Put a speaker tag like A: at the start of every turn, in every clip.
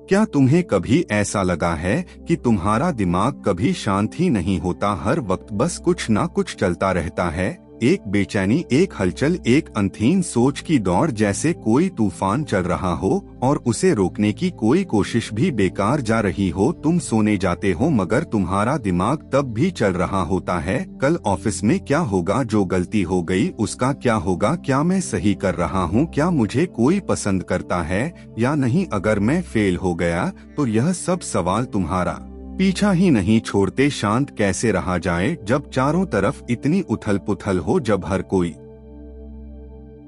A: क्या तुम्हें कभी ऐसा लगा है कि तुम्हारा दिमाग कभी शांत ही नहीं होता, हर वक्त बस कुछ ना कुछ चलता रहता है? एक बेचैनी, एक हलचल, एक अनथीन सोच की दौड़, जैसे कोई तूफान चल रहा हो और उसे रोकने की कोई कोशिश भी बेकार जा रही हो। तुम सोने जाते हो मगर तुम्हारा दिमाग तब भी चल रहा होता है। कल ऑफिस में क्या होगा, जो गलती हो गई उसका क्या होगा, क्या मैं सही कर रहा हूँ, क्या मुझे कोई पसंद करता है या नहीं, अगर मैं फेल हो गया तो यह सब सवाल तुम्हारा पीछा ही नहीं छोड़ते। शांत कैसे रहा जाए जब चारों तरफ इतनी उथल पुथल हो, जब हर कोई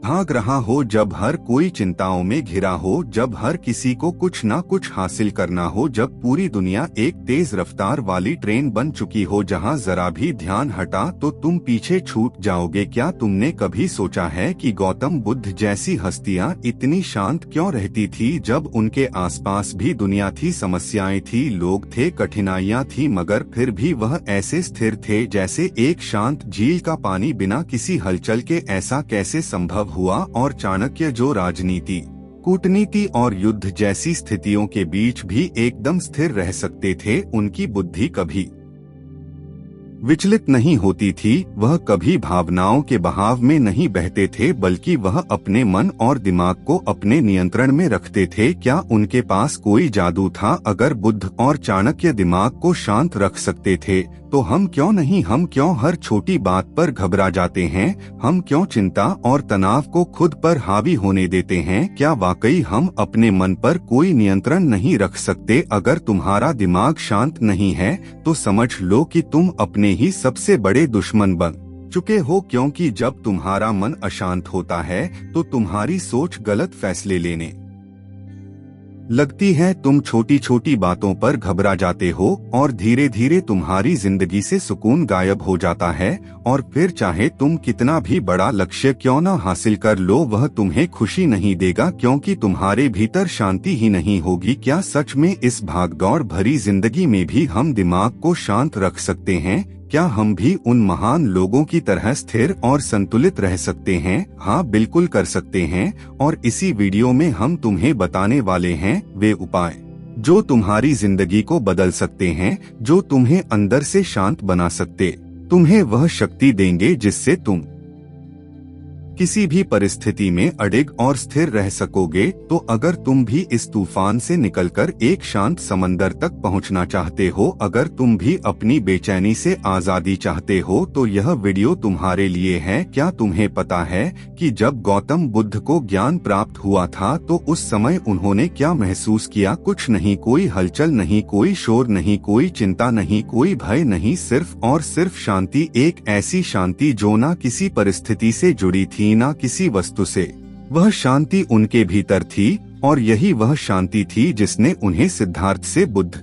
A: भाग रहा हो, जब हर कोई चिंताओं में घिरा हो, जब हर किसी को कुछ ना कुछ हासिल करना हो, जब पूरी दुनिया एक तेज रफ्तार वाली ट्रेन बन चुकी हो जहां जरा भी ध्यान हटा तो तुम पीछे छूट जाओगे। क्या तुमने कभी सोचा है कि गौतम बुद्ध जैसी हस्तियां इतनी शांत क्यों रहती थी, जब उनके आसपास भी दुनिया थी, समस्याएं थी, लोग थे, कठिनाइयां थी, मगर फिर भी वह ऐसे स्थिर थे जैसे एक शांत झील का पानी बिना किसी हलचल के। ऐसा कैसे संभव हुआ? और चाणक्य जो राजनीति, कूटनीति और युद्ध जैसी स्थितियों के बीच भी एकदम स्थिर रह सकते थे, उनकी बुद्धि कभी विचलित नहीं होती थी, वह कभी भावनाओं के बहाव में नहीं बहते थे, बल्कि वह अपने मन और दिमाग को अपने नियंत्रण में रखते थे। क्या उनके पास कोई जादू था? अगर बुद्ध और चाणक्य दिमाग को शांत रख सकते थे तो हम क्यों नहीं? हम क्यों हर छोटी बात पर घबरा जाते हैं? हम क्यों चिंता और तनाव को खुद पर हावी होने देते हैं? क्या वाकई हम अपने मन पर कोई नियंत्रण नहीं रख सकते? अगर तुम्हारा दिमाग शांत नहीं है तो समझ लो कि तुम अपने ही सबसे बड़े दुश्मन बन चुके हो, क्योंकि जब तुम्हारा मन अशांत होता है तो तुम्हारी सोच गलत फैसले लेने लगती है। तुम छोटी छोटी बातों पर घबरा जाते हो और धीरे धीरे तुम्हारी जिंदगी से सुकून गायब हो जाता है। और फिर चाहे तुम कितना भी बड़ा लक्ष्य क्यों न हासिल कर लो, वह तुम्हें खुशी नहीं देगा, क्योंकि तुम्हारे भीतर शांति ही नहीं होगी। क्या सच में इस भागदौड़ भरी जिंदगी में भी हम दिमाग को शांत रख सकते हैं? क्या हम भी उन महान लोगों की तरह स्थिर और संतुलित रह सकते हैं? हाँ, बिल्कुल कर सकते हैं। और इसी वीडियो में हम तुम्हें बताने वाले हैं वे उपाय जो तुम्हारी जिंदगी को बदल सकते हैं, जो तुम्हें अंदर से शांत बना सकते, तुम्हें वह शक्ति देंगे जिससे तुम किसी भी परिस्थिति में अडिग और स्थिर रह सकोगे। तो अगर तुम भी इस तूफान से निकलकर एक शांत समंदर तक पहुंचना चाहते हो, अगर तुम भी अपनी बेचैनी से आजादी चाहते हो, तो यह वीडियो तुम्हारे लिए है। क्या तुम्हें पता है कि जब गौतम बुद्ध को ज्ञान प्राप्त हुआ था तो उस समय उन्होंने क्या महसूस किया? कुछ नहीं, कोई हलचल नहीं, कोई शोर नहीं, कोई चिंता नहीं, कोई भय नहीं, सिर्फ और सिर्फ शांति। एक ऐसी शांति जो ना किसी परिस्थिति से जुड़ी थी, ना किसी वस्तु से। वह शांति उनके भीतर थी और यही वह शांति थी जिसने उन्हें सिद्धार्थ से बुद्ध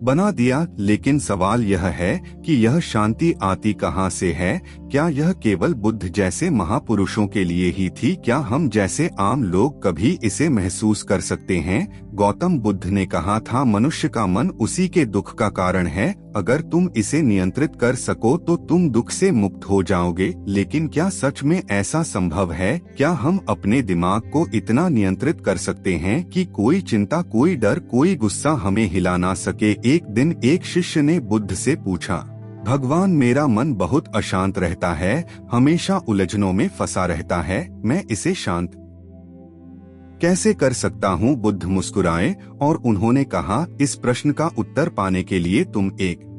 A: बना दिया। लेकिन सवाल यह है कि यह शांति आती कहां से है? क्या यह केवल बुद्ध जैसे महापुरुषों के लिए ही थी? क्या हम जैसे आम लोग कभी इसे महसूस कर सकते हैं? गौतम बुद्ध ने कहा था, मनुष्य का मन उसी के दुख का कारण है, अगर तुम इसे नियंत्रित कर सको तो तुम दुख से मुक्त हो जाओगे। लेकिन क्या सच में ऐसा संभव है? क्या हम अपने दिमाग को इतना नियंत्रित कर सकते हैं कि कोई चिंता, कोई डर, कोई गुस्सा हमें हिला ना सके? एक दिन एक शिष्य ने बुद्ध से पूछा, भगवान, मेरा मन बहुत अशांत रहता है, हमेशा उलझनों में फंसा रहता है, मैं इसे शांत कैसे कर सकता हूँ? बुद्ध मुस्कुराए और उन्होंने कहा, इस प्रश्न का उत्तर पाने के लिए तुम एक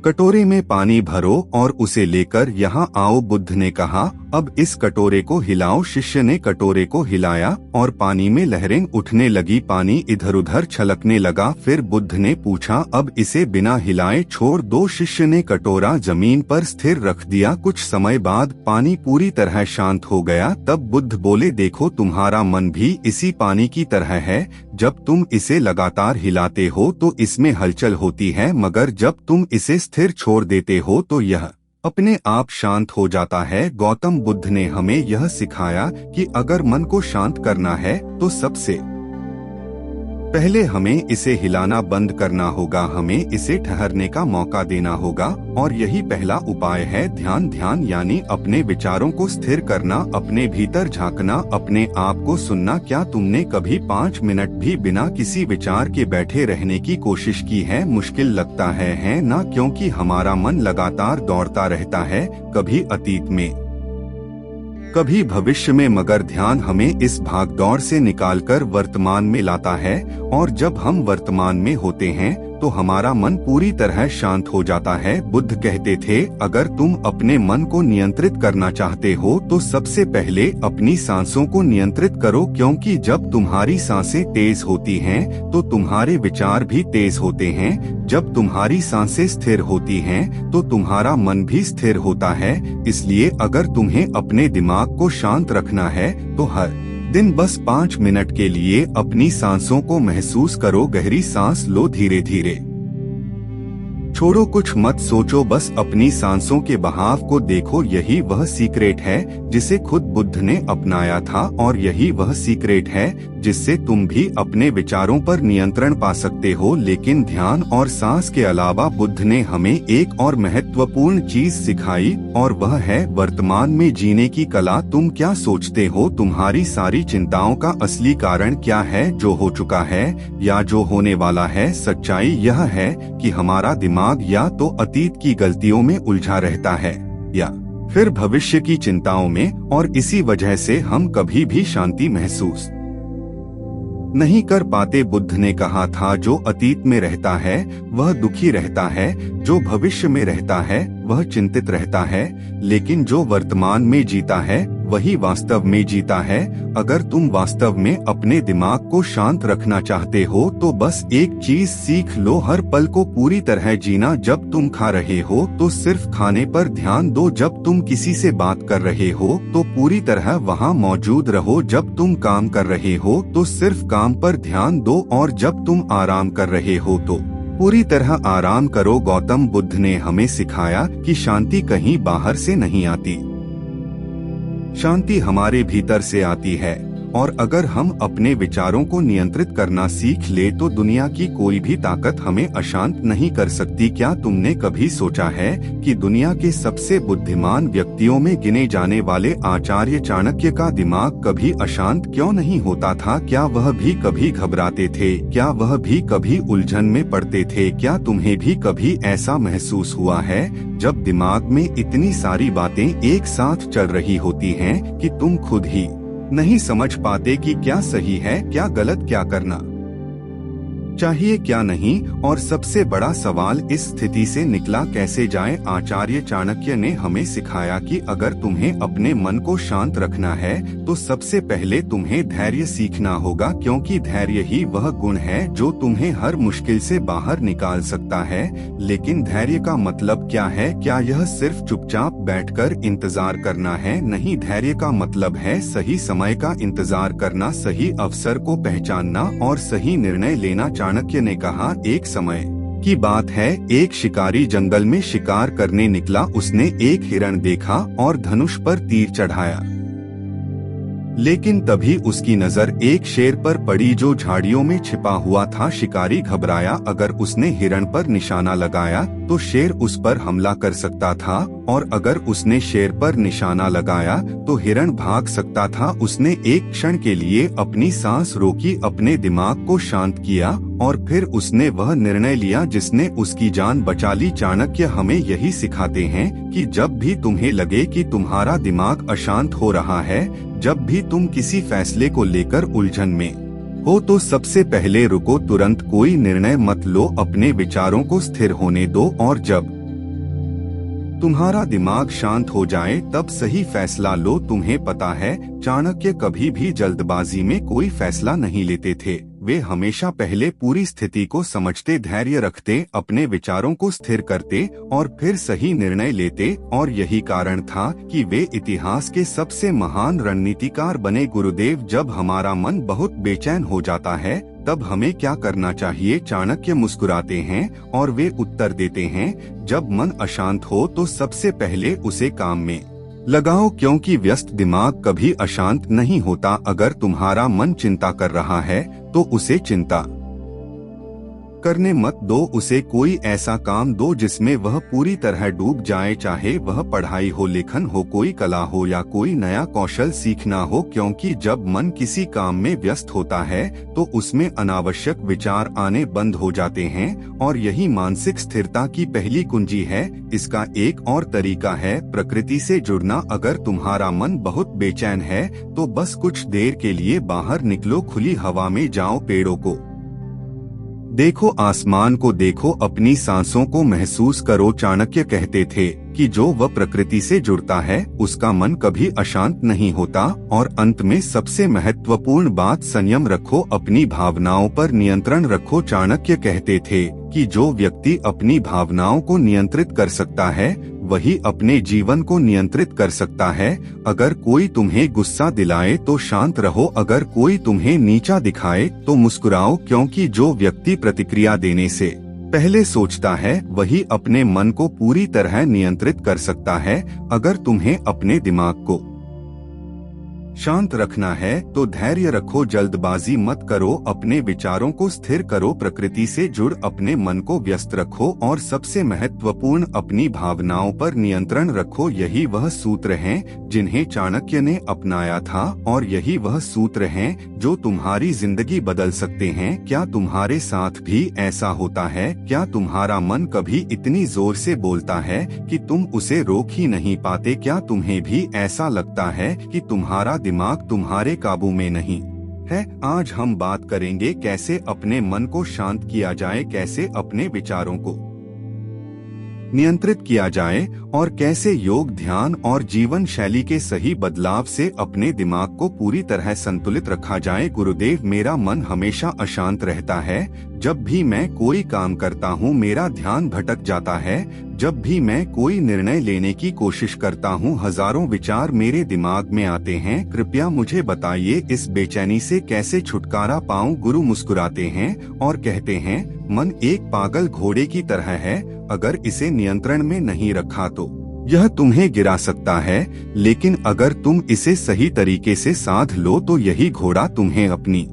A: कटोरे में पानी भरो और उसे लेकर यहाँ आओ। बुद्ध ने कहा, अब इस कटोरे को हिलाओ। शिष्य ने कटोरे को हिलाया और पानी में लहरें उठने लगी, पानी इधर उधर छलकने लगा। फिर बुद्ध ने पूछा, अब इसे बिना हिलाए छोड़ दो। शिष्य ने कटोरा जमीन पर स्थिर रख दिया। कुछ समय बाद पानी पूरी तरह शांत हो गया। तब बुद्ध बोले, देखो, तुम्हारा मन भी इसी पानी की तरह है। जब तुम इसे लगातार हिलाते हो तो इसमें हलचल होती है, मगर जब तुम इसे स्थिर छोड़ देते हो तो यह अपने आप शांत हो जाता है। गौतम बुद्ध ने हमें यह सिखाया कि अगर मन को शांत करना है तो सबसे पहले हमें इसे हिलाना बंद करना होगा, हमें इसे ठहरने का मौका देना होगा। और यही पहला उपाय है ध्यान। ध्यान यानी अपने विचारों को स्थिर करना, अपने भीतर झांकना, अपने आप को सुनना। क्या तुमने कभी 5 मिनट भी बिना किसी विचार के बैठे रहने की कोशिश की है? मुश्किल लगता है ना? क्योंकि हमारा मन लगातार दौड़ता रहता है, कभी अतीत में, कभी भविष्य में, मगर ध्यान हमें इस भागदौड़ से निकालकर वर्तमान में लाता है। और जब हम वर्तमान में होते हैं तो हमारा मन पूरी तरह शांत हो जाता है। बुद्ध कहते थे, अगर तुम अपने मन को नियंत्रित करना चाहते हो तो सबसे पहले अपनी सांसों को नियंत्रित करो, क्योंकि जब तुम्हारी सांसें तेज होती हैं तो तुम्हारे विचार भी तेज होते हैं। जब तुम्हारी सांसें स्थिर होती हैं तो तुम्हारा मन भी स्थिर होता है। इसलिए अगर तुम्हें अपने दिमाग को शांत रखना है तो हर दिन बस 5 मिनट के लिए अपनी सांसों को महसूस करो। गहरी सांस लो, धीरे धीरे छोड़ो, कुछ मत सोचो, बस अपनी सांसों के बहाव को देखो। यही वह सीक्रेट है जिसे खुद बुद्ध ने अपनाया था, और यही वह सीक्रेट है जिससे तुम भी अपने विचारों पर नियंत्रण पा सकते हो। लेकिन ध्यान और सांस के अलावा बुद्ध ने हमें एक और महत्वपूर्ण चीज सिखाई, और वह है वर्तमान में जीने की कला। तुम क्या सोचते हो? तुम्हारी सारी चिंताओं का असली कारण क्या है? जो हो चुका है या जो होने वाला है? सच्चाई यह है कि हमारा दिमाग या तो अतीत की गलतियों में उलझा रहता है या फिर भविष्य की चिंताओं में, और इसी वजह से हम कभी भी शांति महसूस नहीं कर पाते। बुद्ध ने कहा था, जो अतीत में रहता है वह दुखी रहता है, जो भविष्य में रहता है वह चिंतित रहता है, लेकिन जो वर्तमान में जीता है वही वास्तव में जीता है। अगर तुम वास्तव में अपने दिमाग को शांत रखना चाहते हो तो बस एक चीज सीख लो, हर पल को पूरी तरह जीना। जब तुम खा रहे हो तो सिर्फ खाने पर ध्यान दो, जब तुम किसी से बात कर रहे हो तो पूरी तरह वहां मौजूद रहो, जब तुम काम कर रहे हो तो सिर्फ काम पर ध्यान दो, और जब तुम आराम कर रहे हो तो पूरी तरह आराम करो। गौतम बुद्ध ने हमें सिखाया कि शांति कहीं बाहर से नहीं आती, शांति हमारे भीतर से आती है। और अगर हम अपने विचारों को नियंत्रित करना सीख ले तो दुनिया की कोई भी ताकत हमें अशांत नहीं कर सकती। क्या तुमने कभी सोचा है कि दुनिया के सबसे बुद्धिमान व्यक्तियों में गिने जाने वाले आचार्य चाणक्य का दिमाग कभी अशांत क्यों नहीं होता था? क्या वह भी कभी घबराते थे? क्या वह भी कभी उलझन में पड़ते थे? क्या तुम्हें भी कभी ऐसा महसूस हुआ है जब दिमाग में इतनी सारी बातें एक साथ चल रही होती हैं कि तुम खुद ही नहीं समझ पाते कि क्या सही है, क्या गलत, क्या करना चाहिए, क्या नहीं? और सबसे बड़ा सवाल, इस स्थिति से निकला कैसे जाए? आचार्य चाणक्य ने हमें सिखाया कि अगर तुम्हें अपने मन को शांत रखना है तो सबसे पहले तुम्हें धैर्य सीखना होगा, क्योंकि धैर्य ही वह गुण है जो तुम्हें हर मुश्किल से बाहर निकाल सकता है। लेकिन धैर्य का मतलब क्या है? क्या यह सिर्फ चुपचाप बैठकर इंतजार करना है? नहीं, धैर्य का मतलब है सही समय का इंतजार करना, सही अवसर को पहचानना और सही निर्णय लेना। चाणक्य ने कहा, एक समय की बात है, एक शिकारी जंगल में शिकार करने निकला। उसने एक हिरण देखा और धनुष पर तीर चढ़ाया, लेकिन तभी उसकी नजर एक शेर पर पड़ी जो झाड़ियों में छिपा हुआ था। शिकारी घबराया, अगर उसने हिरण पर निशाना लगाया तो शेर उस पर हमला कर सकता था, और अगर उसने शेर पर निशाना लगाया तो हिरण भाग सकता था। उसने एक क्षण के लिए अपनी सांस रोकी, अपने दिमाग को शांत किया, और फिर उसने वह निर्णय लिया जिसने उसकी जान बचा ली। चाणक्य हमें यही सिखाते हैं कि जब भी तुम्हें लगे कि तुम्हारा दिमाग अशांत हो रहा है, जब भी तुम किसी फैसले को लेकर उलझन में हो, तो सबसे पहले रुको, तुरंत कोई निर्णय मत लो, अपने विचारों को स्थिर होने दो, और जब तुम्हारा दिमाग शांत हो जाए तब सही फैसला लो। तुम्हें पता है, चाणक्य कभी भी जल्दबाजी में कोई फैसला नहीं लेते थे। वे हमेशा पहले पूरी स्थिति को समझते, धैर्य रखते, अपने विचारों को स्थिर करते और फिर सही निर्णय लेते। और यही कारण था कि वे इतिहास के सबसे महान रणनीतिकार बने। गुरुदेव, जब हमारा मन बहुत बेचैन हो जाता है तब हमें क्या करना चाहिए? चाणक्य मुस्कुराते हैं और वे उत्तर देते हैं, जब मन अशांत हो तो सबसे पहले उसे काम में लगाओ, क्योंकि व्यस्त दिमाग कभी अशांत नहीं होता। अगर तुम्हारा मन चिंता कर रहा है तो उसे चिंता करने मत दो। उसे कोई ऐसा काम दो जिसमें वह पूरी तरह डूब जाए, चाहे वह पढ़ाई हो, लेखन हो, कोई कला हो या कोई नया कौशल सीखना हो, क्योंकि जब मन किसी काम में व्यस्त होता है तो उसमें अनावश्यक विचार आने बंद हो जाते हैं और यही मानसिक स्थिरता की पहली कुंजी है। इसका एक और तरीका है प्रकृति से जुड़ना। अगर तुम्हारा मन बहुत बेचैन है तो बस कुछ देर के लिए बाहर निकलो, खुली हवा में जाओ, पेड़ों को देखो, आसमान को देखो, अपनी सांसों को महसूस करो। चाणक्य कहते थे कि जो वह प्रकृति से जुड़ता है उसका मन कभी अशांत नहीं होता। और अंत में सबसे महत्वपूर्ण बात, संयम रखो, अपनी भावनाओं पर नियंत्रण रखो। चाणक्य कहते थे कि जो व्यक्ति अपनी भावनाओं को नियंत्रित कर सकता है वही अपने जीवन को नियंत्रित कर सकता है। अगर कोई तुम्हें गुस्सा दिलाए तो शांत रहो, अगर कोई तुम्हें नीचा दिखाए तो मुस्कुराओ, क्योंकि जो व्यक्ति प्रतिक्रिया देने से पहले सोचता है वही अपने मन को पूरी तरह नियंत्रित कर सकता है। अगर तुम्हें अपने दिमाग को शांत रखना है तो धैर्य रखो, जल्दबाजी मत करो, अपने विचारों को स्थिर करो, प्रकृति से जुड़, अपने मन को व्यस्त रखो और सबसे महत्वपूर्ण, अपनी भावनाओं पर नियंत्रण रखो। यही वह सूत्र हैं जिन्हें चाणक्य ने अपनाया था और यही वह सूत्र हैं जो तुम्हारी जिंदगी बदल सकते हैं। क्या तुम्हारे साथ भी ऐसा होता है? क्या तुम्हारा मन कभी इतनी जोर से बोलता है कि तुम उसे रोक ही नहीं पाते? क्या तुम्हें भी ऐसा लगता है कि तुम्हारा दिमाग तुम्हारे काबू में नहीं है? आज हम बात करेंगे कैसे अपने मन को शांत किया जाए, कैसे अपने विचारों को नियंत्रित किया जाए और कैसे योग, ध्यान और जीवन शैली के सही बदलाव से अपने दिमाग को पूरी तरह संतुलित रखा जाए। गुरुदेव, मेरा मन हमेशा अशांत रहता है। जब भी मैं कोई काम करता हूँ मेरा ध्यान भटक जाता है। जब भी मैं कोई निर्णय लेने की कोशिश करता हूँ हजारों विचार मेरे दिमाग में आते हैं। कृपया मुझे बताइए इस बेचैनी से कैसे छुटकारा पाऊँ। गुरु मुस्कुराते हैं और कहते हैं, मन एक पागल घोड़े की तरह है, अगर इसे नियंत्रण में नहीं रखा तो यह तुम्हें गिरा सकता है, लेकिन अगर तुम इसे सही तरीके से साध लो तो यही घोड़ा तुम्हें अपनी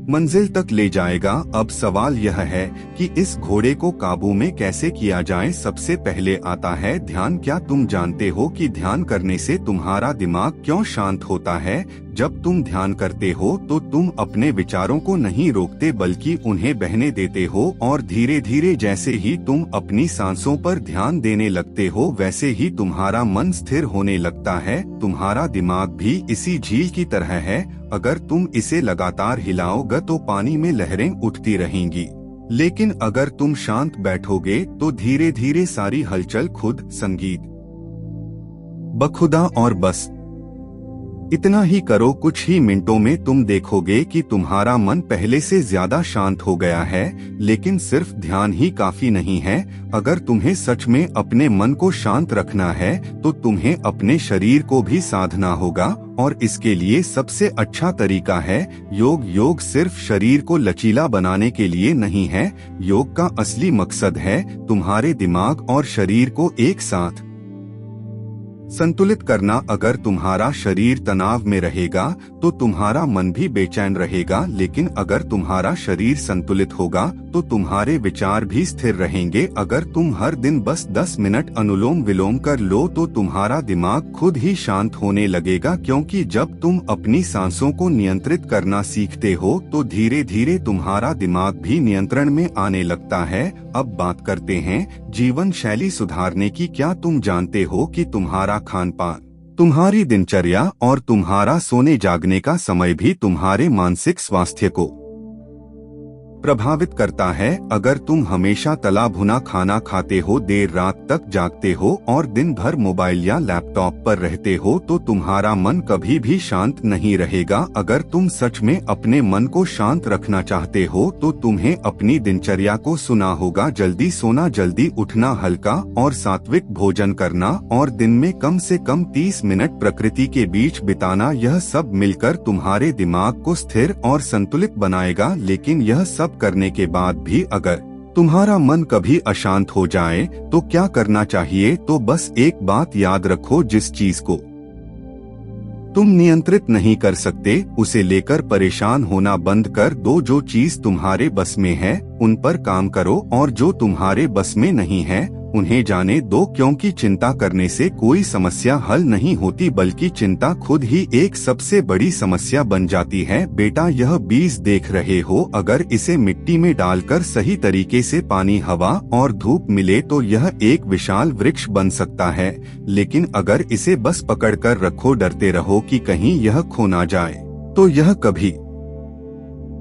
A: मंजिल तक ले जाएगा। अब सवाल यह है कि इस घोड़े को काबू में कैसे किया जाए। सबसे पहले आता है ध्यान। क्या तुम जानते हो कि ध्यान करने से तुम्हारा दिमाग क्यों शांत होता है? जब तुम ध्यान करते हो तो तुम अपने विचारों को नहीं रोकते बल्कि उन्हें बहने देते हो और धीरे धीरे जैसे ही तुम अपनी सांसों पर ध्यान देने लगते हो वैसे ही तुम्हारा मन स्थिर होने लगता है। तुम्हारा दिमाग भी इसी झील की तरह है, अगर तुम इसे लगातार हिलाओगे तो पानी में लहरें उठती रहेंगी, लेकिन अगर तुम शांत बैठोगे तो धीरे धीरे सारी हलचल खुद संगीत बखुदा। और बस इतना ही करो, कुछ ही मिनटों में तुम देखोगे कि तुम्हारा मन पहले से ज्यादा शांत हो गया है। लेकिन सिर्फ ध्यान ही काफी नहीं है। अगर तुम्हें सच में अपने मन को शांत रखना है तो तुम्हें अपने शरीर को भी साधना होगा और इसके लिए सबसे अच्छा तरीका है योग। योग सिर्फ शरीर को लचीला बनाने के लिए नहीं है। योग का असली मकसद है तुम्हारे दिमाग और शरीर को एक साथ संतुलित करना। अगर तुम्हारा शरीर तनाव में रहेगा तो तुम्हारा मन भी बेचैन रहेगा, लेकिन अगर तुम्हारा शरीर संतुलित होगा तो तुम्हारे विचार भी स्थिर रहेंगे। अगर तुम हर दिन बस 10 मिनट अनुलोम विलोम कर लो तो तुम्हारा दिमाग खुद ही शांत होने लगेगा, क्योंकि जब तुम अपनी सांसों को नियंत्रित करना सीखते हो तो धीरे धीरे तुम्हारा दिमाग भी नियंत्रण में आने लगता है। अब बात करते हैं जीवन शैली सुधारने की। क्या तुम जानते हो कि तुम्हारा खान पान, तुम्हारी दिनचर्या और तुम्हारा सोने जागने का समय भी तुम्हारे मानसिक स्वास्थ्य को प्रभावित करता है? अगर तुम हमेशा तला भुना खाना खाते हो, देर रात तक जागते हो और दिन भर मोबाइल या लैपटॉप पर रहते हो तो तुम्हारा मन कभी भी शांत नहीं रहेगा। अगर तुम सच में अपने मन को शांत रखना चाहते हो तो तुम्हें अपनी दिनचर्या को सुना होगा। जल्दी सोना, जल्दी उठना, हल्का और सात्विक भोजन करना और दिन में कम से कम 30 मिनट प्रकृति के बीच बिताना, यह सब मिलकर तुम्हारे दिमाग को स्थिर और संतुलित बनाएगा। लेकिन यह सब करने के बाद भी अगर तुम्हारा मन कभी अशांत हो जाए तो क्या करना चाहिए? तो बस एक बात याद रखो, जिस चीज को तुम नियंत्रित नहीं कर सकते उसे लेकर परेशान होना बंद कर दो। जो चीज तुम्हारे बस में है उन पर काम करो और जो तुम्हारे बस में नहीं है उन्हें जाने दो, क्योंकि चिंता करने से कोई समस्या हल नहीं होती बल्कि चिंता खुद ही एक सबसे बड़ी समस्या बन जाती है। बेटा, यह बीज देख रहे हो, अगर इसे मिट्टी में डालकर सही तरीके से पानी, हवा और धूप मिले तो यह एक विशाल वृक्ष बन सकता है। लेकिन अगर इसे बस पकड़कर रखो, डरते रहो कि कहीं यह खो ना जाए, तो यह कभी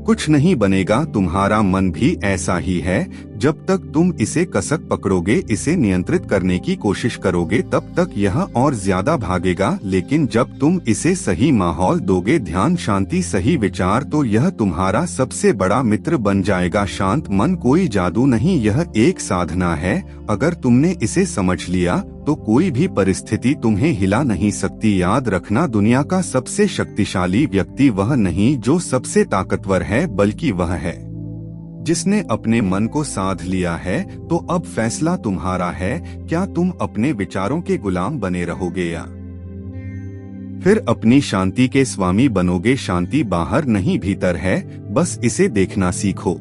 A: कुछ नहीं बनेगा। तुम्हारा मन भी ऐसा ही है, जब तक तुम इसे कसक पकड़ोगे, इसे नियंत्रित करने की कोशिश करोगे, तब तक यह और ज्यादा भागेगा। लेकिन जब तुम इसे सही माहौल दोगे, ध्यान, शांति, सही विचार, तो यह तुम्हारा सबसे बड़ा मित्र बन जाएगा। शांत मन कोई जादू नहीं, यह एक साधना है। अगर तुमने इसे समझ लिया तो कोई भी परिस्थिति तुम्हें हिला नहीं सकती। याद रखना, दुनिया का सबसे शक्तिशाली व्यक्ति वह नहीं जो सबसे ताकतवर है, बल्कि वह है जिसने अपने मन को साध लिया है। तो अब फैसला तुम्हारा है, क्या तुम अपने विचारों के गुलाम बने रहोगे या फिर अपनी शांति के स्वामी बनोगे। शांति बाहर नहीं भीतर है, बस इसे देखना सीखो।